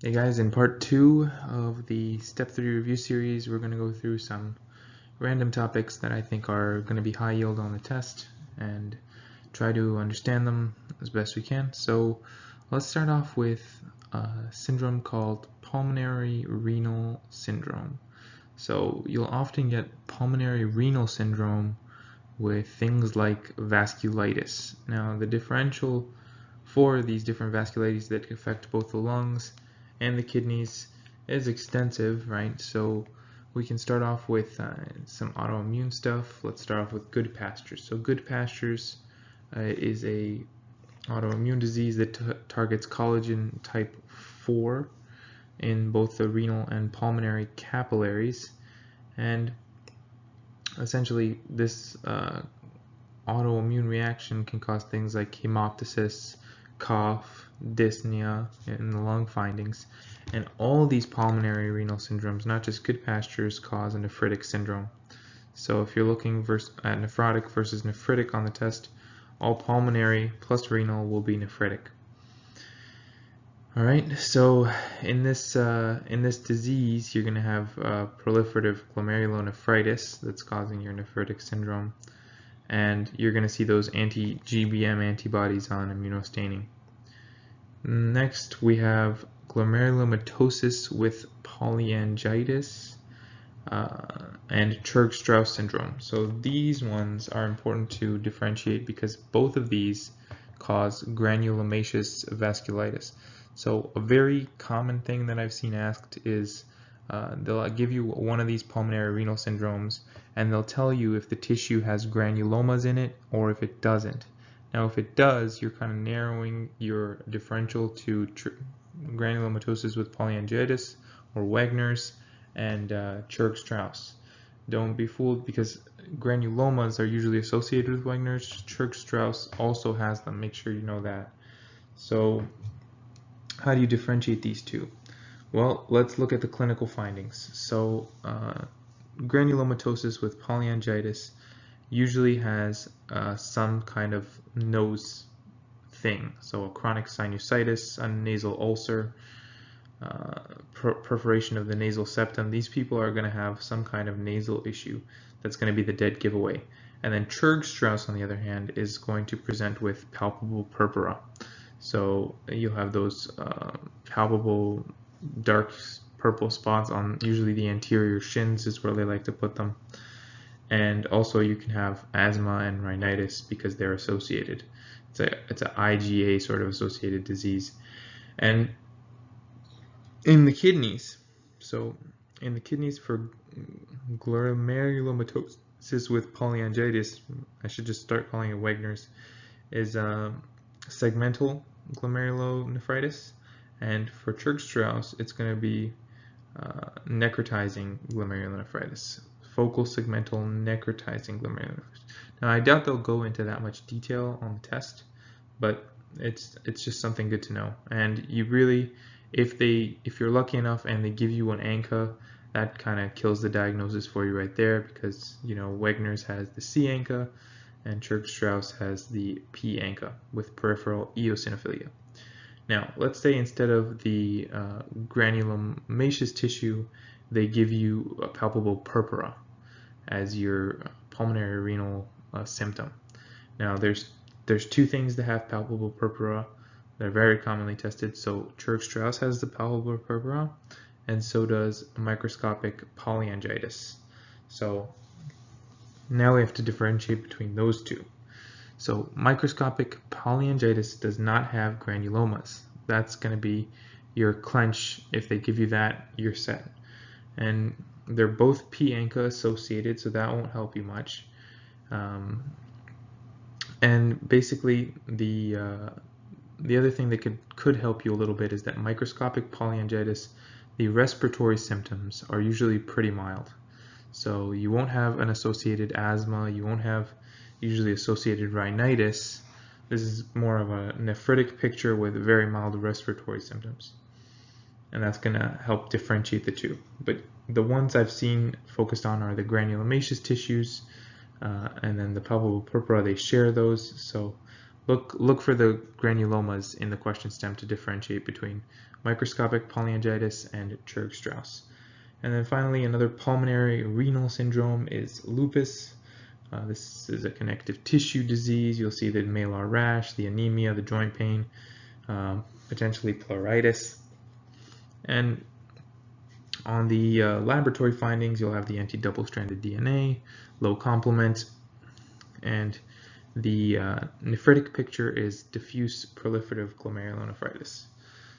Hey guys, in part 2 of the Step 3 review series, we're going to go through some random topics that I think are going to be high yield on the test and try to understand them as best we can. So let's start off with a syndrome called Pulmonary Renal Syndrome. So you'll often get pulmonary renal syndrome with things like vasculitis. Now the differential for these different vasculitis that affect both the lungs and the kidneys is extensive, right? So we can start off with some autoimmune stuff. Let's start off with good pastures. So good pastures is a autoimmune disease that targets collagen type 4 in both the renal and pulmonary capillaries, and essentially this autoimmune reaction can cause things like hemoptysis, cough, dyspnea in the lung findings, and all these pulmonary renal syndromes, not just good pastures, cause a nephritic syndrome. So if you're looking at nephrotic versus nephritic on the test, all pulmonary plus renal will be nephritic. Alright, so in this disease, you're going to have proliferative glomerulonephritis that's causing your nephritic syndrome, and you're going to see those anti-GBM antibodies on immunostaining. Next, we have glomerulomatosis with polyangitis and Churg-Strauss syndrome. So these ones are important to differentiate because both of these cause granulomatous vasculitis. So a very common thing that I've seen asked is they'll give you one of these pulmonary renal syndromes and they'll tell you if the tissue has granulomas in it or if it doesn't. Now if it does, you're kind of narrowing your differential to granulomatosis with polyangiitis or Wegener's and Churg-Strauss. Don't be fooled because granulomas are usually associated with Wegener's. Churg-Strauss also has them. Make sure you know that. So how do you differentiate these two? Well, let's look at the clinical findings. So granulomatosis with polyangiitis usually has some kind of nose thing. So a chronic sinusitis, a nasal ulcer, perforation of the nasal septum. These people are going to have some kind of nasal issue that's going to be the dead giveaway. And then Churg-Strauss, on the other hand, is going to present with palpable purpura. So you'll have those palpable dark purple spots on usually the anterior shins is where they like to put them. And also you can have asthma and rhinitis because they're associated. It's an IgA sort of associated disease. And in the kidneys, so in the kidneys for glomerulomatosis with polyangiitis, I should just start calling it Wegener's, is segmental glomerulonephritis, and for Churg-Strauss it's going to be necrotizing glomerulonephritis, focal segmental necrotizing glomerulonephritis. Now I doubt they'll go into that much detail on the test, but it's just something good to know. And you really, if you're lucky enough and they give you an ANCA, that kind of kills the diagnosis for you right there, because you know Wegener's has the C ANCA and Churg-Strauss has the P ANCA with peripheral eosinophilia. Now, let's say instead of the granulomatous tissue, they give you a palpable purpura as your pulmonary renal symptom. Now, there's two things that have palpable purpura. They're very commonly tested. So Churg-Strauss has the palpable purpura, and so does microscopic polyangitis. So now we have to differentiate between those two. So microscopic polyangiitis does not have granulomas. That's going to be your clench. If they give you that, you're set. And they're both P ANCA associated, so that won't help you much. And basically the other thing that could help you a little bit is that microscopic polyangiitis, the respiratory symptoms are usually pretty mild. So you won't have an associated asthma, you won't have usually associated rhinitis. This is more of a nephritic picture with very mild respiratory symptoms. And that's going to help differentiate the two. But the ones I've seen focused on are the granulomatous tissues, and then the palpable purpura, they share those. So Look for the granulomas in the question stem to differentiate between microscopic polyangitis and Churg-Strauss. And then finally, another pulmonary renal syndrome is lupus. This is a connective tissue disease. You'll see the malar rash, the anemia, the joint pain, potentially pleuritis. And on the laboratory findings, you'll have the anti-double-stranded DNA, low complement, and the nephritic picture is diffuse proliferative glomerulonephritis.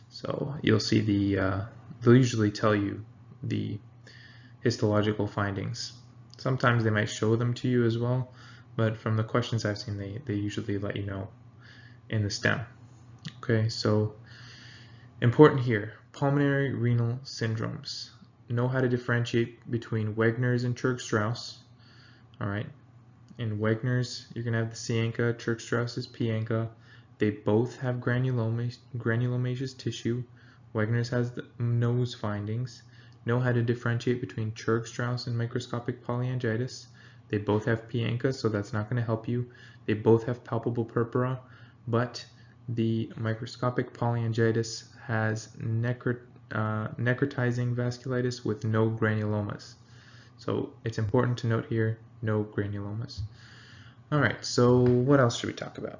So you'll see they'll usually tell you the histological findings. Sometimes they might show them to you as well, but from the questions I've seen, they usually let you know in the stem. Okay, so important here, pulmonary renal syndromes. Know how to differentiate between Wegener's and Churg-Strauss. All right, in Wegener's, you're gonna have the Cianca, Churg-Strauss is Pianca. They both have granulomatous tissue. Wegener's has the nose findings. Know how to differentiate between Churg-Strauss and microscopic polyangitis. They both have Pianca, so that's not going to help you. They both have palpable purpura, but the microscopic polyangitis has necrotizing vasculitis with no granulomas. So it's important to note here, no granulomas. All right, so what else should we talk about?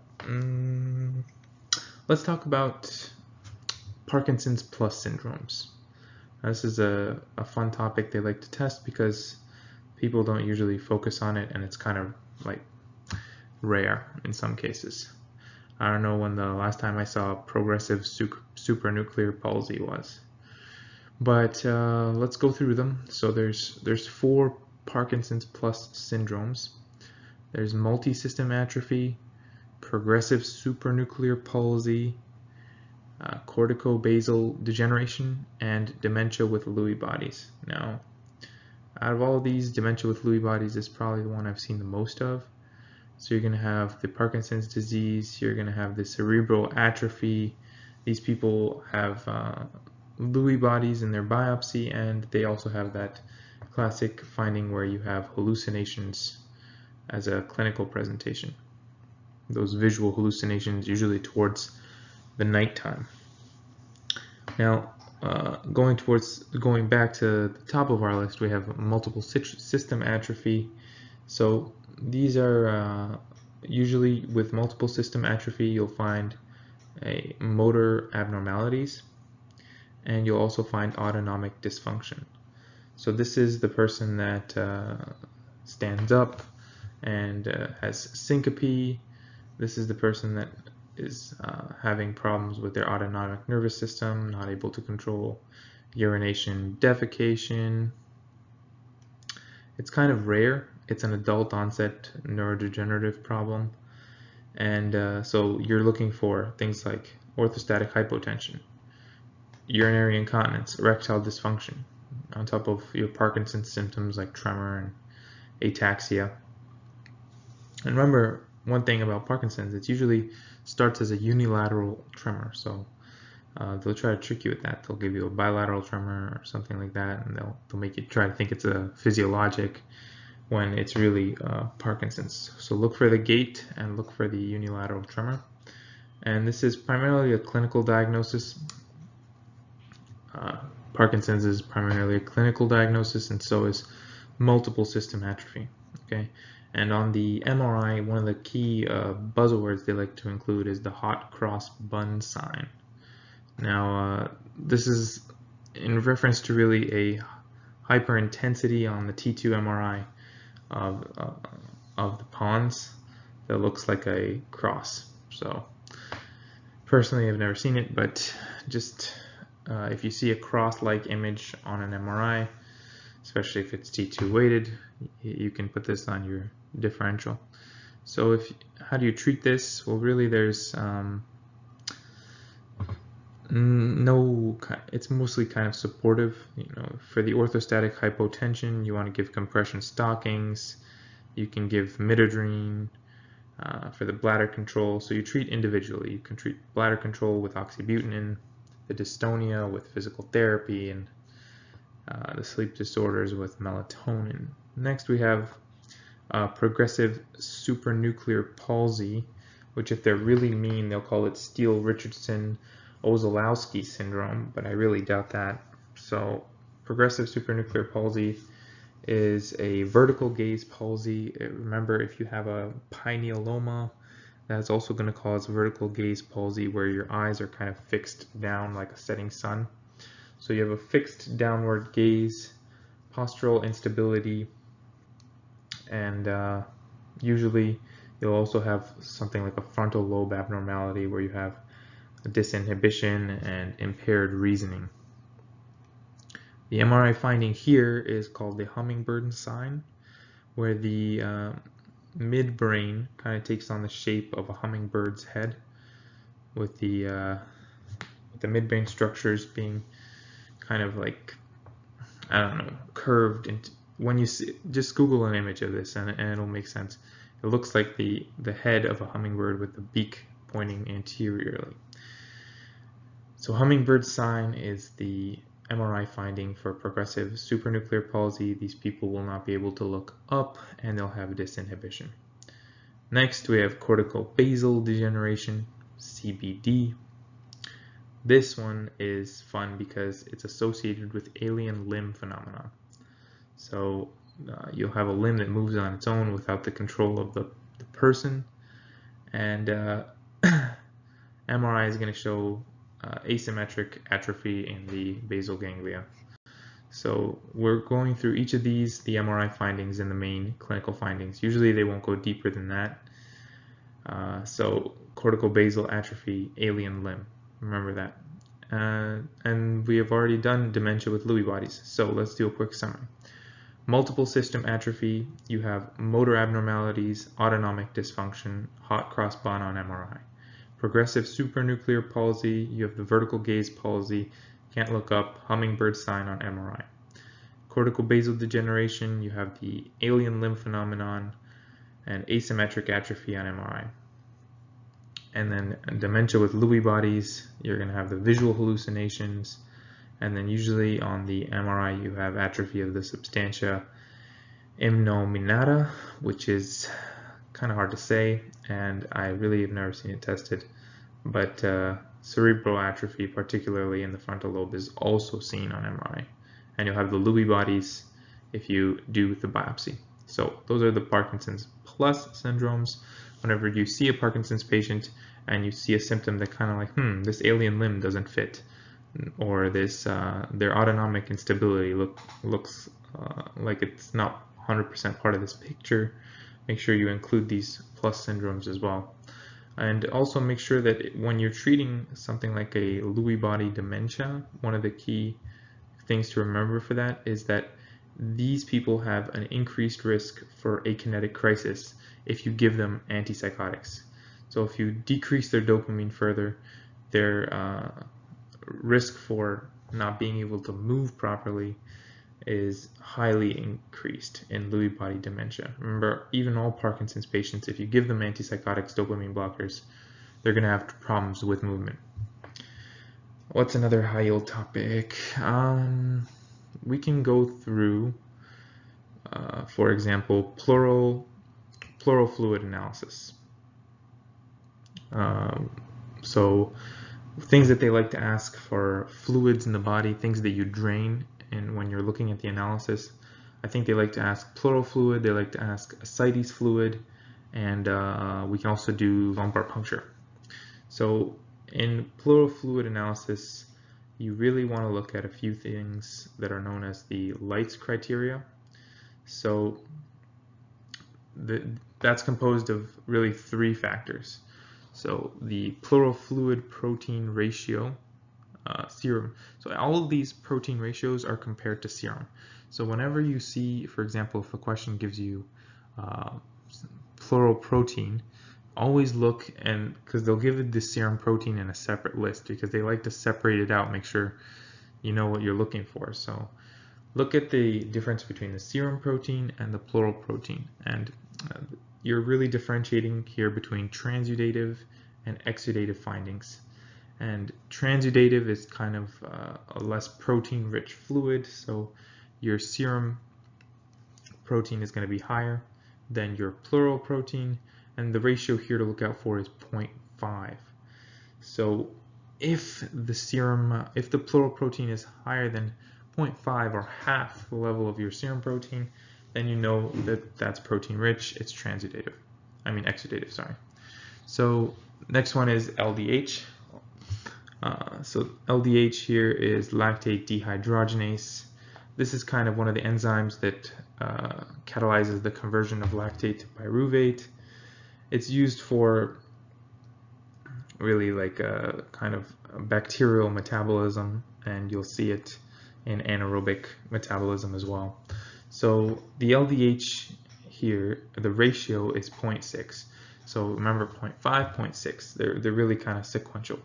Let's talk about Parkinson's plus syndromes. This is a fun topic they like to test because people don't usually focus on it, and it's kind of like rare in some cases. I don't know when the last time I saw progressive supernuclear palsy was. But let's go through them. So there's 4 Parkinson's plus syndromes. There's multi-system atrophy, progressive supernuclear palsy, cortico-basal degeneration, and dementia with Lewy bodies. Now, out of all of these, dementia with Lewy bodies is probably the one I've seen the most of. So you're going to have the Parkinson's disease, you're going to have the cerebral atrophy. These people have Lewy bodies in their biopsy, and they also have that classic finding where you have hallucinations as a clinical presentation. Those visual hallucinations usually towards the nighttime. Now, going back to the top of our list, we have multiple system atrophy. So these are usually with multiple system atrophy, you'll find motor abnormalities, and you'll also find autonomic dysfunction. So this is the person that stands up and has syncope. This is the person that is having problems with their autonomic nervous system, not able to control urination, defecation. It's kind of rare. It's an adult onset neurodegenerative problem. And so you're looking for things like orthostatic hypotension, urinary incontinence, erectile dysfunction, on top of your Parkinson's symptoms like tremor and ataxia. And remember one thing about Parkinson's, it usually starts as a unilateral tremor. So they'll try to trick you with that. They'll give you a bilateral tremor or something like that, and they'll make you try to think it's a physiologic when it's really Parkinson's. So look for the gait and look for the unilateral tremor. And this is primarily a clinical diagnosis. Parkinson's is primarily a clinical diagnosis, and so is multiple system atrophy. Okay, and on the MRI, one of the key buzzwords they like to include is the hot cross bun sign. Now, this is in reference to really a hyperintensity on the T2 MRI of the pons that looks like a cross. So personally, I've never seen it, but just if you see a cross-like image on an MRI, especially if it's T2 weighted, you can put this on your differential. So how do you treat this? Well, really there's it's mostly kind of supportive. For the orthostatic hypotension, you want to give compression stockings. You can give midodrine. For the bladder control, so you treat individually. You can treat bladder control with oxybutynin, the dystonia with physical therapy, and the sleep disorders with melatonin. Next we have progressive supernuclear palsy. which if they're really mean, they'll call it Steele-Richardson-Ozlowski syndrome, but I really doubt that. So progressive supranuclear palsy is a vertical gaze palsy. Remember, if you have a pinealoma, that's also going to cause vertical gaze palsy, where your eyes are kind of fixed down like a setting sun. So you have a fixed downward gaze, postural instability, and usually you'll also have something like a frontal lobe abnormality where you have a disinhibition and impaired reasoning. The MRI finding here is called the hummingbird sign, where the midbrain kind of takes on the shape of a hummingbird's head, with the midbrain structures being kind of like, I don't know, curved. And when you see, just Google an image of this and it'll make sense. It looks like the head of a hummingbird with the beak pointing anteriorly. So hummingbird sign is the MRI finding for progressive supranuclear palsy. These people will not be able to look up and they'll have disinhibition. Next, we have cortical basal degeneration, CBD. This one is fun because it's associated with alien limb phenomena. So you'll have a limb that moves on its own without the control of the person, and MRI is going to show asymmetric atrophy in the basal ganglia. So we're going through each of these, the MRI findings and the main clinical findings. Usually they won't go deeper than that. So cortical basal atrophy, alien limb, remember that. And we have already done dementia with Lewy bodies, so let's do a quick summary. Multiple system atrophy, you have motor abnormalities, autonomic dysfunction, hot cross bond on MRI. Progressive supranuclear palsy, you have the vertical gaze palsy, can't look up, hummingbird sign on MRI. Cortical basal degeneration, you have the alien limb phenomenon and asymmetric atrophy on MRI. And then dementia with Lewy bodies, you're going to have the visual hallucinations, and then usually on the MRI you have atrophy of the substantia imnominata, which is kind of hard to say, and I really have never seen it tested, but cerebral atrophy, particularly in the frontal lobe, is also seen on MRI, and you'll have the Lewy bodies if you do the biopsy. So those are the Parkinson's plus syndromes. Whenever you see a Parkinson's patient and you see a symptom that kind of like, this alien limb doesn't fit, or this their autonomic instability looks like it's not 100% part of this picture, make sure you include these plus syndromes as well. And also make sure that when you're treating something like a Lewy body dementia, one of the key things to remember for that is that these people have an increased risk for akinetic crisis if you give them antipsychotics. So if you decrease their dopamine further, their risk for not being able to move properly is highly increased in Lewy body dementia. Remember, even all Parkinson's patients, if you give them antipsychotics, dopamine blockers, they're going to have problems with movement. What's another high yield topic? We can go through, for example, pleural fluid analysis. So things that they like to ask for fluids in the body, things that you drain, and when you're looking at the analysis, I think they like to ask pleural fluid, they like to ask ascites fluid, and we can also do lumbar puncture. So in pleural fluid analysis, you really want to look at a few things that are known as the Lights criteria. So that's composed of really three factors. So the pleural fluid protein ratio, serum. So all of these protein ratios are compared to serum. So whenever you see, for example, if a question gives you pleural protein, always look, and because they'll give it the serum protein in a separate list because they like to separate it out, make sure you know what you're looking for. So look at the difference between the serum protein and the pleural protein, and you're really differentiating here between transudative and exudative findings. And transudative is kind of a less protein-rich fluid, so your serum protein is going to be higher than your pleural protein, and the ratio here to look out for is 0.5. So if the pleural protein is higher than 0.5 or half the level of your serum protein, then you know that that's protein rich, it's exudative, sorry. So next one is LDH. So LDH here is lactate dehydrogenase. This is kind of one of the enzymes that catalyzes the conversion of lactate to pyruvate. It's used for really like a kind of bacterial metabolism, and you'll see it in anaerobic metabolism as well. So the LDH here, the ratio is 0.6. So remember 0.5, 0.6, they're really kind of sequential.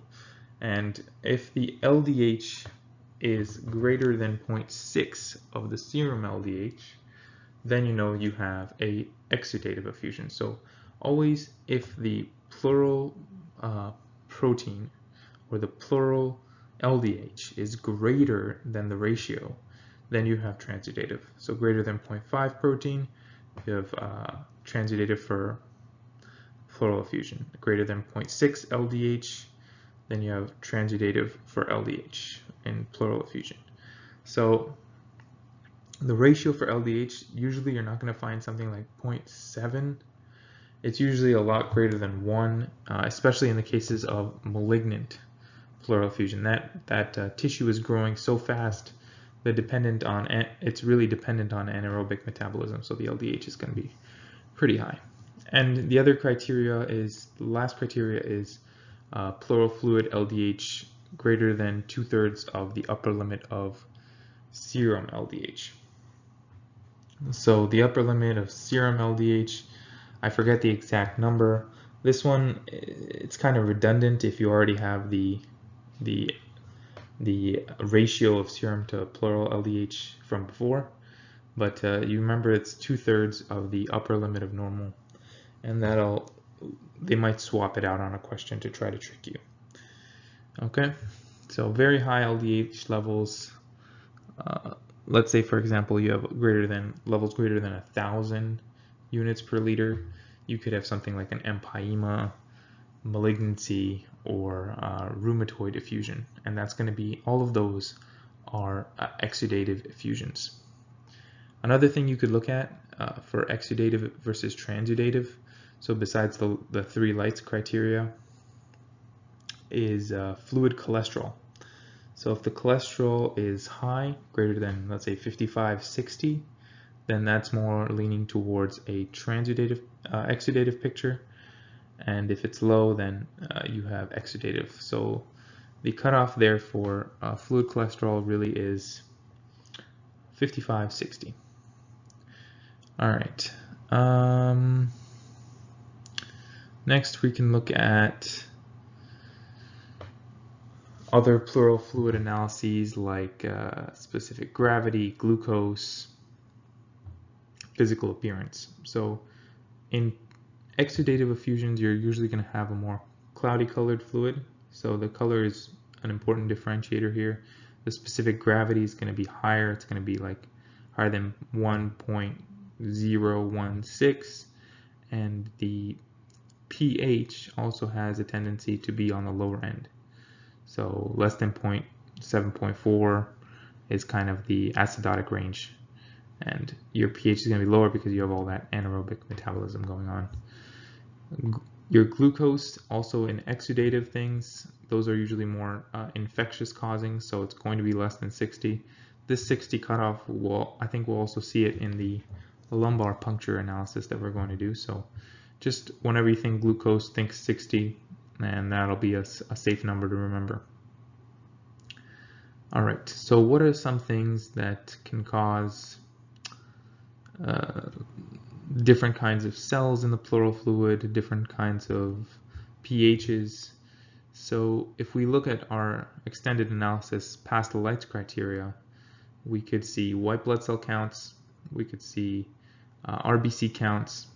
And if the LDH is greater than 0.6 of the serum LDH, then you know you have a exudative effusion. So always if the pleural protein or the pleural LDH is greater than the ratio, then you have transudative. So greater than 0.5 protein, you have transudative for pleural effusion. Greater than 0.6 LDH, then you have transudative for LDH in pleural effusion. So the ratio for LDH, usually you're not going to find something like 0.7. It's usually a lot greater than 1, especially in the cases of malignant pleural effusion. That tissue is growing so fast that it's really dependent on anaerobic metabolism, so the LDH is going to be pretty high. And the other criteria is, the last criteria is pleural fluid LDH greater than 2/3 of the upper limit of serum LDH. So the upper limit of serum LDH, I forget the exact number. This one, it's kind of redundant if you already have the ratio of serum to pleural LDH from before, but you remember it's 2/3 of the upper limit of normal, and they might swap it out on a question to try to trick you. Okay, so very high LDH levels. Let's say, for example, you have levels greater than 1,000 units per liter. You could have something like an empyema, malignancy, or rheumatoid effusion, and that's going to be, all of those are exudative effusions. Another thing you could look at for exudative versus transudative, so besides the 3 lights criteria, is fluid cholesterol. So if the cholesterol is high, greater than, let's say, 55-60, then that's more leaning towards a transudative, exudative picture. And if it's low, then you have exudative. So the cutoff there for fluid cholesterol really is 55-60. All right. Next, we can look at other pleural fluid analyses like specific gravity, glucose, physical appearance. So in exudative effusions, you're usually going to have a more cloudy colored fluid. So the color is an important differentiator here. The specific gravity is going to be higher. It's going to be like higher than 1.016, and the pH also has a tendency to be on the lower end. So less than 7.4 is kind of the acidotic range, and your pH is going to be lower because you have all that anaerobic metabolism going on. Your glucose, also in exudative things, those are usually more infectious causing, so it's going to be less than 60. This 60 cutoff, I think we'll also see it in the lumbar puncture analysis that we're going to do. So just whenever you think glucose, think 60, and that'll be a safe number to remember. All right, so what are some things that can cause different kinds of cells in the pleural fluid, different kinds of pHs? So if we look at our extended analysis past the lights criteria, we could see white blood cell counts, we could see RBC counts,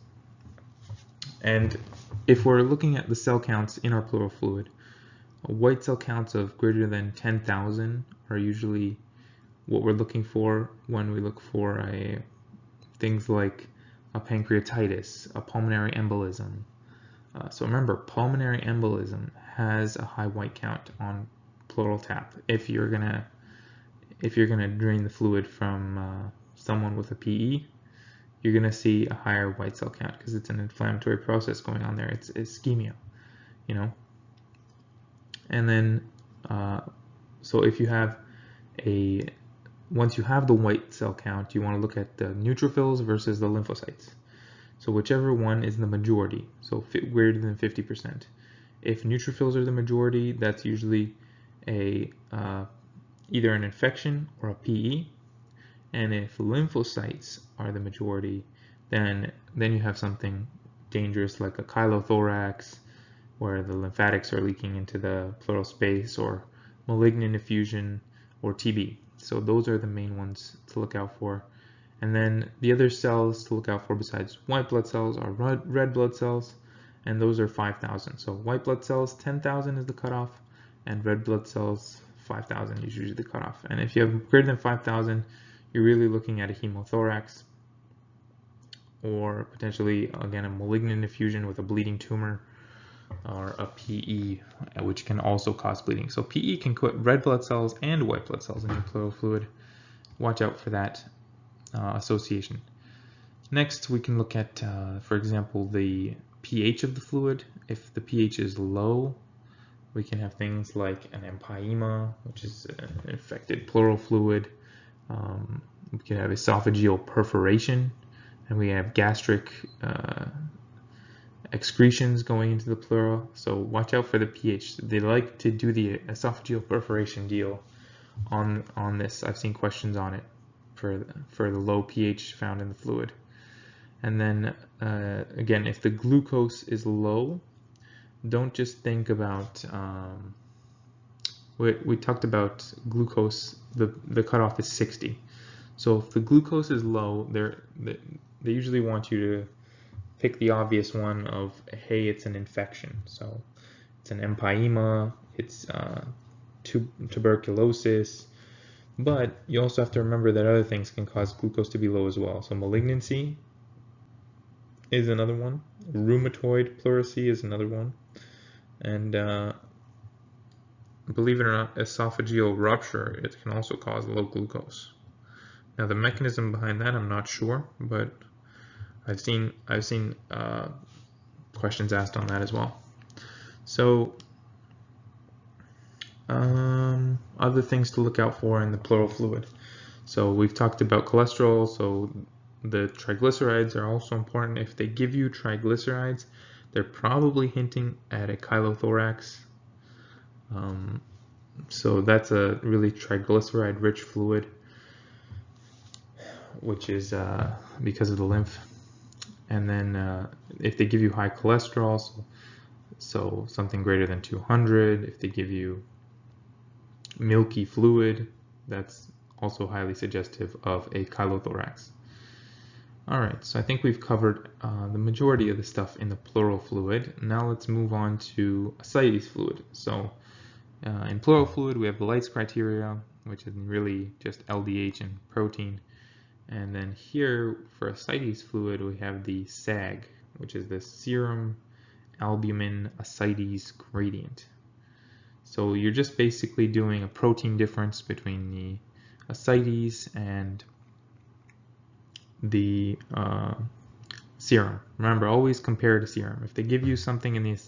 and if we're looking at the cell counts in our pleural fluid, white cell counts of greater than 10,000 are usually what we're looking for when we look for things like a pancreatitis, a pulmonary embolism, So remember, pulmonary embolism has a high white count on pleural tap. If you're gonna drain the fluid from someone with a PE, you're gonna see a higher white cell count because it's an inflammatory process going on there. It's ischemia, you know. And then, so if you have once you have the white cell count, you want to look at the neutrophils versus the lymphocytes. So whichever one is the majority, so greater than 50%. If neutrophils are the majority, that's usually either an infection or a PE. And if lymphocytes are the majority, then you have something dangerous like a chylothorax, where the lymphatics are leaking into the pleural space, or malignant effusion, or TB. So those are the main ones to look out for. And then the other cells to look out for besides white blood cells are red blood cells, and those are 5,000. So white blood cells, 10,000 is the cutoff, and red blood cells, 5,000 is usually the cutoff. And if you have greater than 5,000, you're really looking at a hemothorax, or potentially, again, a malignant effusion with a bleeding tumor, or a PE, which can also cause bleeding. So PE can put red blood cells and white blood cells in your pleural fluid. Watch out for that association. Next, we can look at, for example, the pH of the fluid. If the pH is low, we can have things like an empyema, which is an infected pleural fluid. We can have esophageal perforation, and we have gastric excretions going into the pleural. So watch out for the pH. They like to do the esophageal perforation deal on this. I've seen questions on it for the low pH found in the fluid. And then again, if the glucose is low, don't just think about we talked about glucose. The cutoff is 60. So if the glucose is low, they usually want you to pick the obvious one of, hey, it's an infection. So it's an empyema, it's tuberculosis, but you also have to remember that other things can cause glucose to be low as well. So malignancy is another one, rheumatoid pleurisy is another one, and believe it or not, esophageal rupture, it can also cause low glucose. Now the mechanism behind that I'm not sure, but I've seen questions asked on that as well. So other things to look out for in the pleural fluid. So we've talked about cholesterol, so the triglycerides are also important. If they give you triglycerides, they're probably hinting at a chylothorax. So that's a really triglyceride rich fluid, which is because of the lymph. And then if they give you high cholesterol, so something greater than 200, if they give you milky fluid, that's also highly suggestive of a chylothorax. Alright, so I think we've covered the majority of the stuff in the pleural fluid. Now let's move on to ascites fluid. So in pleural fluid, we have the Leitz criteria, which is really just LDH and protein. And then here for ascites fluid, we have the SAG, which is the serum albumin ascites gradient. So you're just basically doing a protein difference between the ascites and the serum. Remember, always compare to serum. If they give you something in the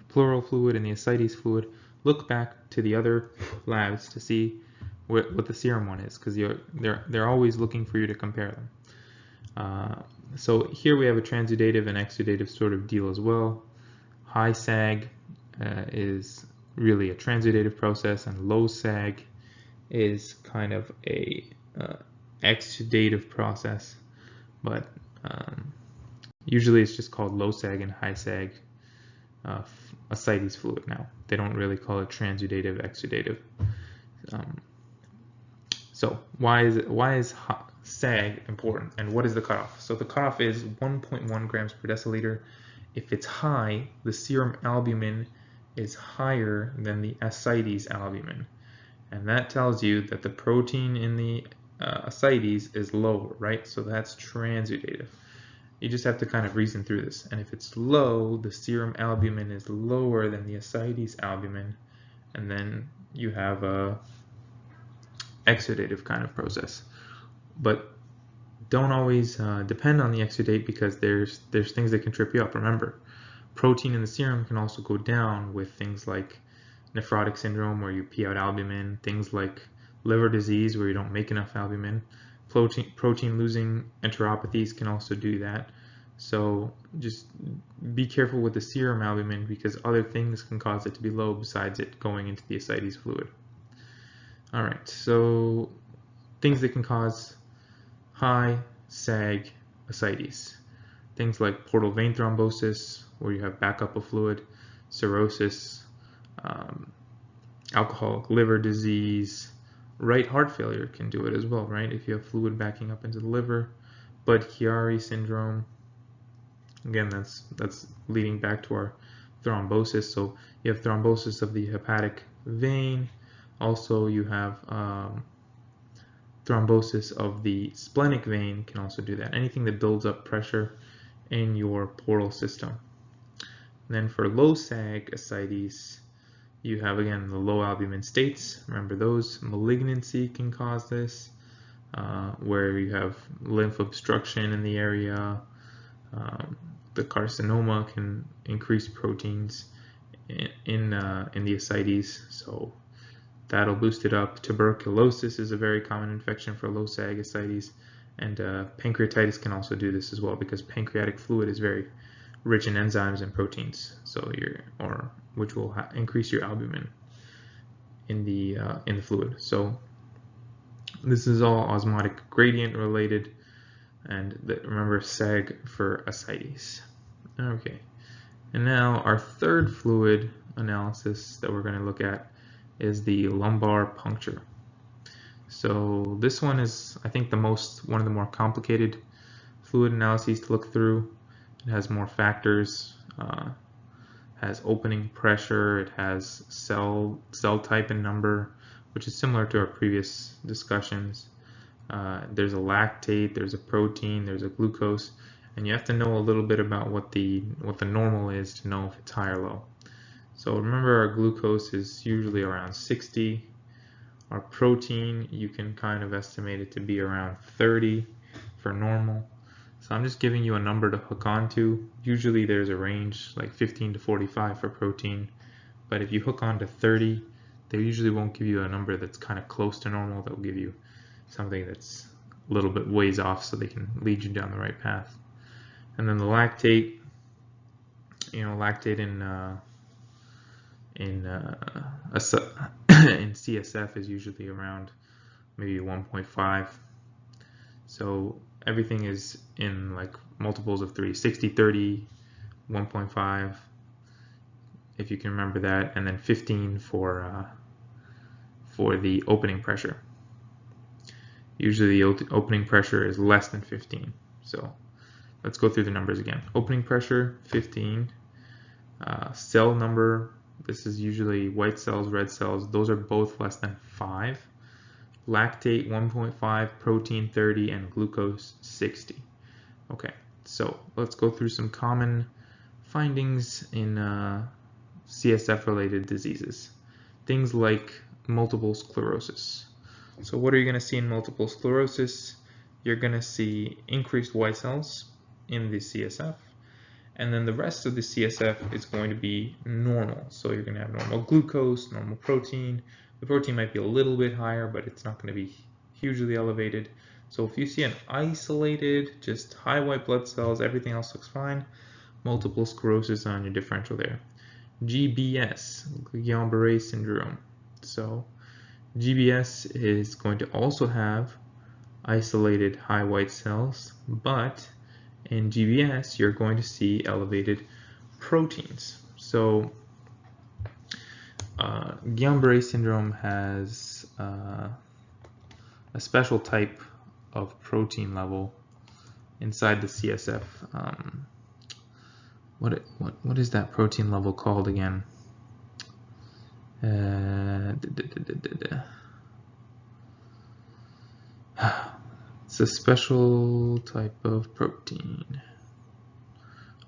pleural fluid and the ascites fluid, look back to the other labs to see what the serum one is, because they're always looking for you to compare them. So here we have a transudative and exudative sort of deal as well. High SAG is really a transudative process, and low SAG is kind of a exudative process, but usually it's just called low SAG and high SAG ascites fluid now. They don't really call it transudative, exudative. So why is SAG important, and what is the cutoff? So the cutoff is 1.1 grams per deciliter. If it's high, the serum albumin is higher than the ascites albumin, and that tells you that the protein in the ascites is lower, right? So that's transudative. You just have to kind of reason through this. And if it's low, the serum albumin is lower than the ascites albumin, and then you have a exudative kind of process. But don't always depend on the exudate, because there's things that can trip you up. Remember, protein in the serum can also go down with things like nephrotic syndrome, where you pee out albumin, things like liver disease, where you don't make enough albumin. Protein losing enteropathies can also do that. So just be careful with the serum albumin, because other things can cause it to be low besides it going into the ascites fluid. Alright, so things that can cause high Sag ascites. Things like portal vein thrombosis, where you have backup of fluid, cirrhosis, alcoholic liver disease, right heart failure can do it as well, right? If you have fluid backing up into the liver. Budd-Chiari syndrome, again, that's leading back to our thrombosis. So you have thrombosis of the hepatic vein. Also, you have thrombosis of the splenic vein can also do that. Anything that builds up pressure in your portal system. And then for low Sag ascites, you have, again, the low albumin states. Remember those. Malignancy can cause this, where you have lymph obstruction in the area. The carcinoma can increase proteins in the ascites, so that'll boost it up. Tuberculosis is a very common infection for low Sag ascites, and pancreatitis can also do this as well, because pancreatic fluid is very rich in enzymes and proteins, so which will increase your albumin in the fluid. So this is all osmotic gradient related, and remember Sag for ascites. Okay, and now our third fluid analysis that we're going to look at is the lumbar puncture. So this one is, I think, one of the more complicated fluid analyses to look through. It has more factors, has opening pressure, it has cell type and number, which is similar to our previous discussions. There's a lactate, there's a protein, there's a glucose, and you have to know a little bit about what the normal is to know if it's high or low. So remember, our glucose is usually around 60. Our protein, you can kind of estimate it to be around 30 for normal. So I'm just giving you a number to hook onto. Usually there's a range like 15 to 45 for protein, but if you hook on to 30, they usually won't give you a number that's kind of close to normal. They'll give you something that's a little bit ways off, so they can lead you down the right path. And then the lactate, lactate in CSF is usually around maybe 1.5. So everything is in like multiples of 3, 60, 30, 1.5, if you can remember that, and then 15 for the opening pressure. Usually the opening pressure is less than 15. So let's go through the numbers again. Opening pressure, 15. Cell number, this is usually white cells, red cells. Those are both less than 5. Lactate 1.5, protein 30, and glucose 60. Okay, so let's go through some common findings in CSF-related diseases. Things like multiple sclerosis. So what are you going to see in multiple sclerosis? You're going to see increased white cells in the CSF, and then the rest of the CSF is going to be normal. So you're going to have normal glucose, normal protein. The protein might be a little bit higher, but it's not going to be hugely elevated. So if you see an isolated, just high white blood cells, everything else looks fine, multiple sclerosis on your differential there. Gbs, Guillain-Barre Syndrome. So GBS is going to also have isolated high white cells, but in GBS you're going to see elevated proteins. So Guillain-Barre syndrome has a special type of protein level inside the CSF. What is that protein level called again? It's a special type of protein.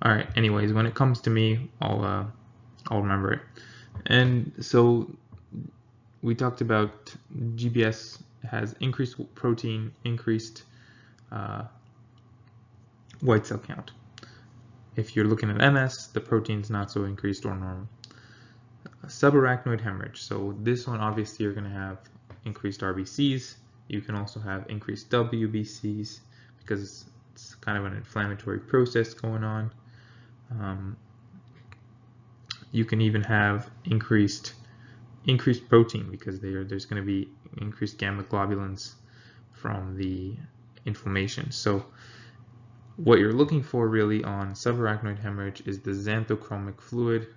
All right. Anyways, when it comes to me, I'll remember it. And so we talked about GBS has increased protein, increased white cell count. If you're looking at MS, the protein's not so increased or normal. Subarachnoid hemorrhage. So this one, obviously, you're going to have increased RBCs. You can also have increased WBCs because it's kind of an inflammatory process going on. You can even have increased protein because there's going to be increased gamma globulins from the inflammation. So what you're looking for really on subarachnoid hemorrhage is the xanthochromic fluid,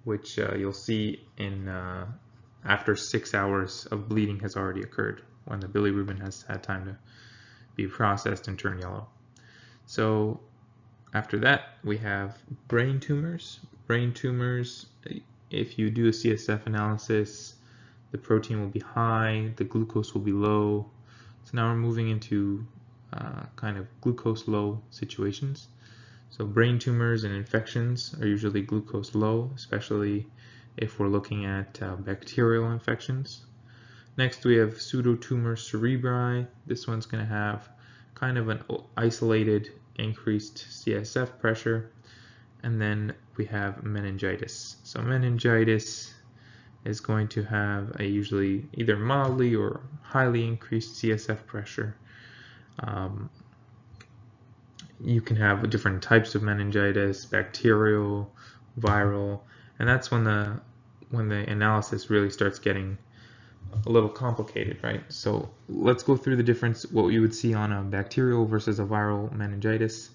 which you'll see in after 6 hours of bleeding has already occurred, when the bilirubin has had time to be processed and turn yellow. So after that, we have brain tumors. Brain tumors, if you do a CSF analysis, the protein will be high, the glucose will be low. So now we're moving into kind of glucose low situations. So brain tumors and infections are usually glucose low, especially if we're looking at bacterial infections. Next we have Pseudotumor Cerebri. This one's going to have kind of an isolated increased CSF pressure. And then we have meningitis. So meningitis is going to have a usually either mildly or highly increased CSF pressure. You can have different types of meningitis, bacterial, viral, and that's when the analysis really starts getting a little complicated, right? So let's go through the difference, what you would see on a bacterial versus a viral meningitis.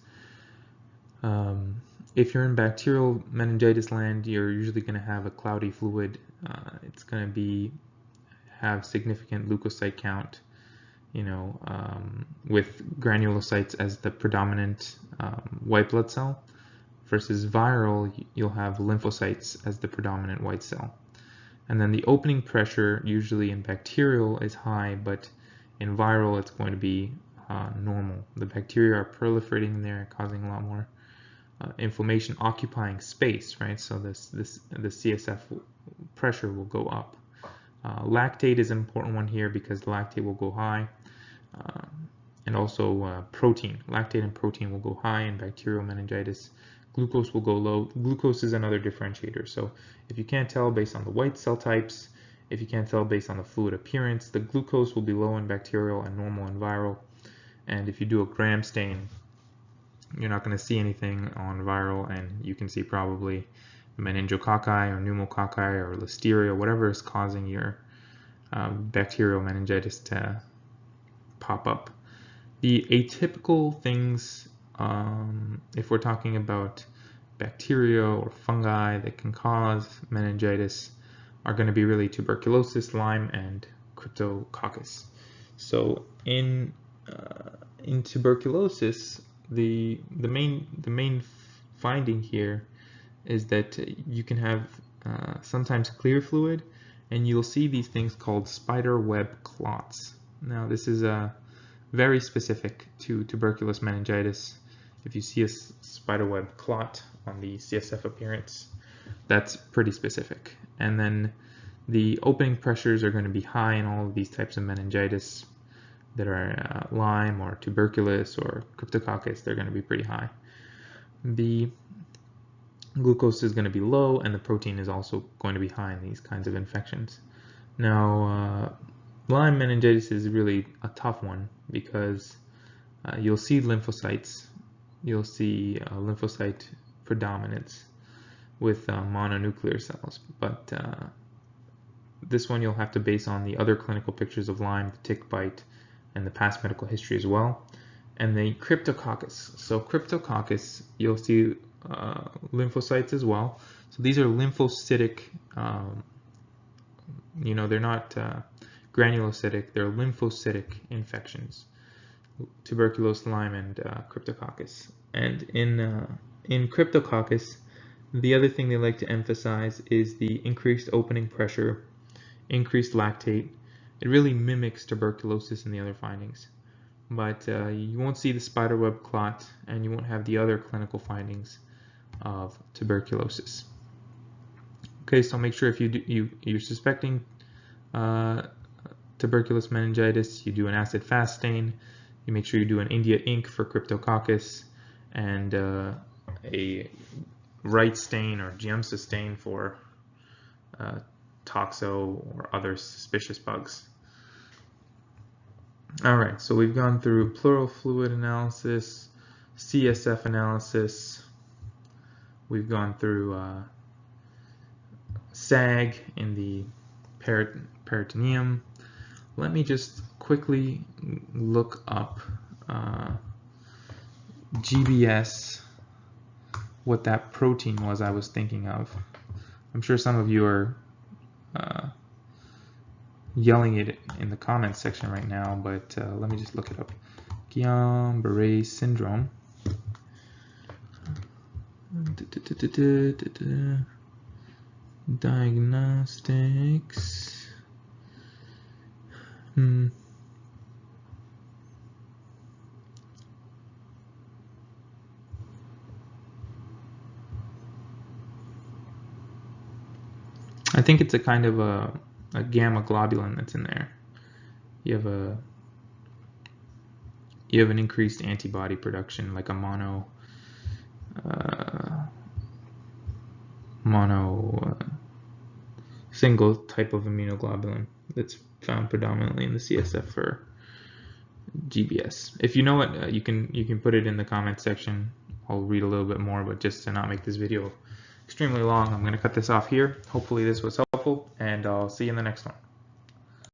If you're in bacterial meningitis land, you're usually going to have a cloudy fluid. It's going to have significant leukocyte count, with granulocytes as the predominant white blood cell, versus viral, you'll have lymphocytes as the predominant white cell. And then the opening pressure usually in bacterial is high, but in viral it's going to be normal. The bacteria are proliferating there, causing a lot more inflammation, occupying space, right? So the CSF pressure will go up. Lactate is an important one here because lactate will go high, and also protein. Lactate and protein will go high in bacterial meningitis. Glucose will go low. Glucose is another differentiator. So if you can't tell based on the white cell types, if you can't tell based on the fluid appearance, the glucose will be low in bacterial and normal in viral. And if you do a gram stain, you're not going to see anything on viral, and you can see probably meningococci or pneumococci or listeria, whatever is causing your bacterial meningitis to pop up. The atypical things, if we're talking about bacteria or fungi that can cause meningitis, are going to be really tuberculosis, Lyme, and Cryptococcus. So in tuberculosis, the main finding here is that you can have sometimes clear fluid, and you'll see these things called spider web clots. Now this is very specific to tuberculous meningitis. If you see a spider web clot on the CSF appearance, that's pretty specific. And then the opening pressures are going to be high in all of these types of meningitis that are Lyme or tuberculous or Cryptococcus. They're going to be pretty high. The glucose is going to be low, and the protein is also going to be high in these kinds of infections. Now, Lyme meningitis is really a tough one because you'll see lymphocytes, you'll see lymphocyte predominance with mononuclear cells, but this one you'll have to base on the other clinical pictures of Lyme, the tick bite, and the past medical history as well. And the Cryptococcus. So Cryptococcus, you'll see lymphocytes as well. So these are lymphocytic, they're not granulocytic, they're lymphocytic infections. Tuberculosis, Lyme, and Cryptococcus. And in Cryptococcus, the other thing they like to emphasize is the increased opening pressure, increased lactate. It really mimics tuberculosis and the other findings. but you won't see the spiderweb clot, and you won't have the other clinical findings of tuberculosis. Okay, so make sure if you're suspecting tuberculous meningitis, you do an acid fast stain. You make sure you do an India ink for Cryptococcus, and a right stain or Giemsa stain for toxo or other suspicious bugs. Alright, so we've gone through pleural fluid analysis, CSF analysis, we've gone through SAG in the peritoneum. Let me just quickly look up GBS, what that protein was I was thinking of. I'm sure some of you are yelling it in the comments section right now, but let me just look it up. Guillain-Barre Syndrome. Diagnostics. I think it's a kind of a gamma globulin that's in there. You have an increased antibody production, like a mono single type of immunoglobulin that's found predominantly in the CSF for GBS. If you know it, you can put it in the comments section. I'll read a little bit more, but just to not make this video extremely long, I'm going to cut this off here. Hopefully this was helpful, and I'll see you in the next one.